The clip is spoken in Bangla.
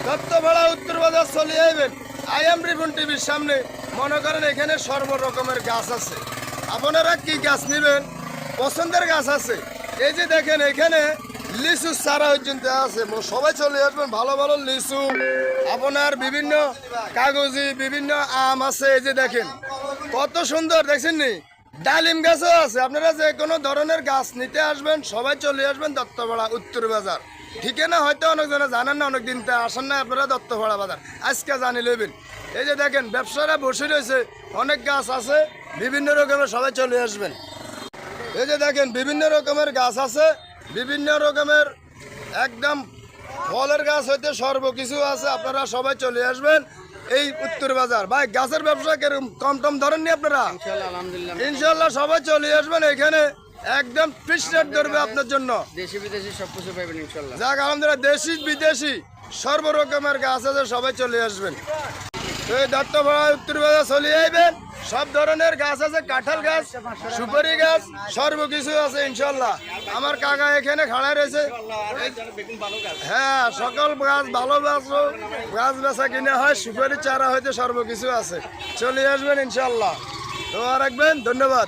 দত্তপাড়া উত্তর বাজার চলে আইবেন আইএম রিপন টিভির সামনে। মনে করেন এখানে সর্ব রকমের গাছ আছে, আপনারা কি গাছ নেবেন পছন্দের গাছ আছে। এই যে দেখেন এখানে লিচু চারা পর্যন্ত আছে, সবাই চলে আসবেন। ভালো ভালো লিচু, আপনার বিভিন্ন কাগজি বিভিন্ন আম আছে। এই যে দেখেন কত সুন্দর, দেখছেন নি? ডালিম গাছও আছে। আপনারা যে কোনো ধরনের গাছ নিতে আসবেন সবাই চলে আসবেন দত্তপাড়া উত্তর বাজার। ঠিকানা হয়তো অনেকজনে জানেন না, অনেক দিন আসেন না আপনারা দত্তপাড়া বাজার, আজকে জানি লইবেন। এই যে দেখেন ব্যবসারা বসে রয়েছে, অনেক গাছ আছে বিভিন্ন রকমের, সবাই চলে আসবেন। এই যে দেখেন বিভিন্ন রকমের গাছ আছে, বিভিন্ন রকমের একদম ফলের গাছ হইতে সর্বকিছু আছে। আপনারা সবাই চলে আসবেন এই উত্তর বাজার। ভাই গাছের ব্যবসা কিরকম কম টম ধরেননি আপনারা? ইনশাল্লাহ সবাই চলে আসবেন এখানে, একদম ফিক্স রেট ধরবে আপনার জন্য। দেশি বিদেশি সবকিছু পাবেন ইনশাআল্লাহ। যাক আলহামদুলিল্লাহ, দেশি বিদেশি সর্ব রকমের গাছ আছে, সবাই চলে আসবেন। এই দত্তপাড়া উত্তর বাজার চলে আইবেন, সব ধরনের গাছ আছে, কাঁঠাল গাছ, সুপারি গাছ, সর্বকিছু আছে ইনশাল্লাহ। আমার কাকা এখানে খাড়া রয়েছে। হ্যাঁ, সকল গাছ ভালো গাছ বেচা কিনে হয়, সুপারি চারা হইতে সর্বকিছু আছে, চলে আসবেন ইনশাল্লাহ। দোয়া রাখবেন, ধন্যবাদ।